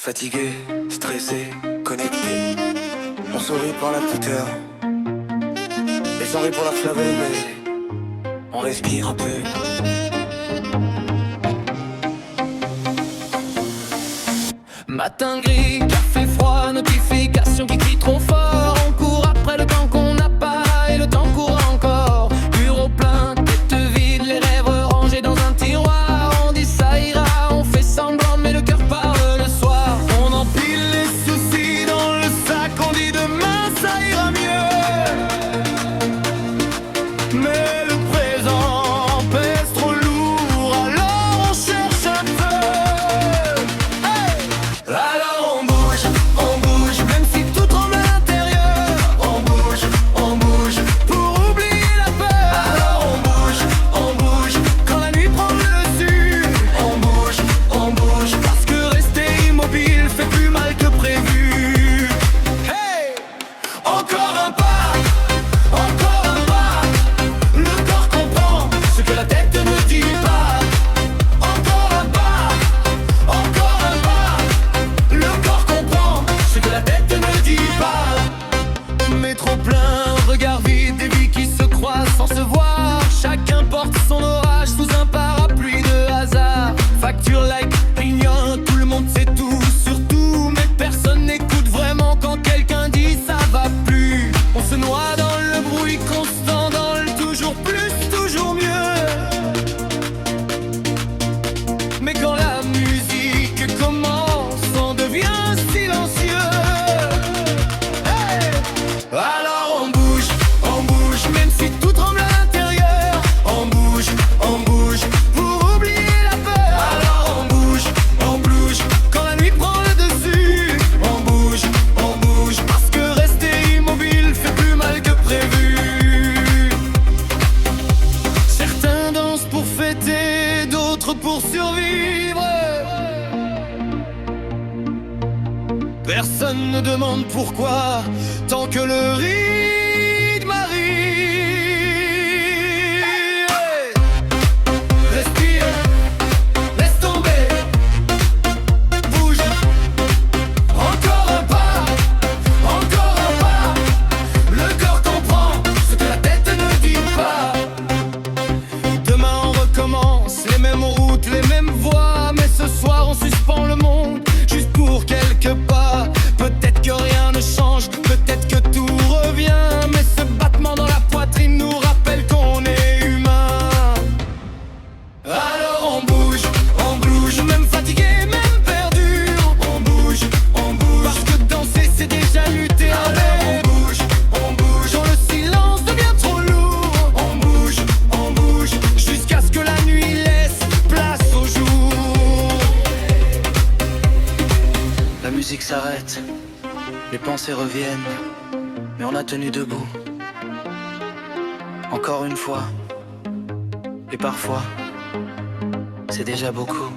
Fatigué, stressé, connecté. On sourit pour la petite heure et sans rire pour la flavelle, mais on respire un peu. Matin gris, café froid, notification qui crie trop fort. On court après le temps qu'on n'a pas et le temps court encore. Bureau plein, tête vide, les rêves rangés dans un tiroir. On dit ça ira, on fait semblant mais le cœur part le soir. On empile les soucis dans le sac, on dit demain ça ira mieux. Mais le présent pèse trop lourd, alors on cherche un peu. Alors on bouge, même si tout tremble à l'intérieur. On bouge, pour oublier la peur. Alors on bouge, quand la nuit prend le dessus. On bouge, parce que rester immobile fait plus mal que prévu. Hey, encore un pas, le corps comprend ce que la tête ne dit pas. Encore un pas, le corps comprend ce que la tête ne dit pas. Métro plein, regard vide, des vies qui se croisent sans se voir. Chacun porte son orage sous un parapluie de hasard. Facture, like, clignote, tout le monde sait tout sur tout. Mais personne n'écoute vraiment quand quelqu'un dit ça va plus. On se noie dans le bruit constant, dans le toujours plus, toujours mieux. Mais quand la musique commence, on devient silencieux. Hey, alors on bouge, même si tout tremble à l'intérieur. On bouge, pour oublier la peur. Alors on bouge, quand la nuit prend le dessus. On bouge, parce que rester immobile fait plus mal que prévu. Certains dansent pour fêter, d'autres pour survivre. Personne ne demande pourquoi, tant que le rythme arrive. Respire, laisse tomber, bouge. Encore un pas, le corps comprend ce que la tête ne dit pas. Demain on recommence, les mêmes routes, les mêmes voies. Mais ce soir on suspend le monde, juste pour quelques pas. Peut-être que rien ne change, peut-être que tout revient. Mais ce battement dans la poitrine nous rappelle qu'on est humain. Alors on bouge, même fatigué, même perdu. On bouge, parce que danser c'est déjà lutter. Alors on bouge, quand le silence devient trop lourd. On bouge, jusqu'à ce que la nuit laisse place au jour. La musique s'arrête, les pensées reviennent, mais on a tenu debout. Encore une fois, et parfois, c'est déjà beaucoup.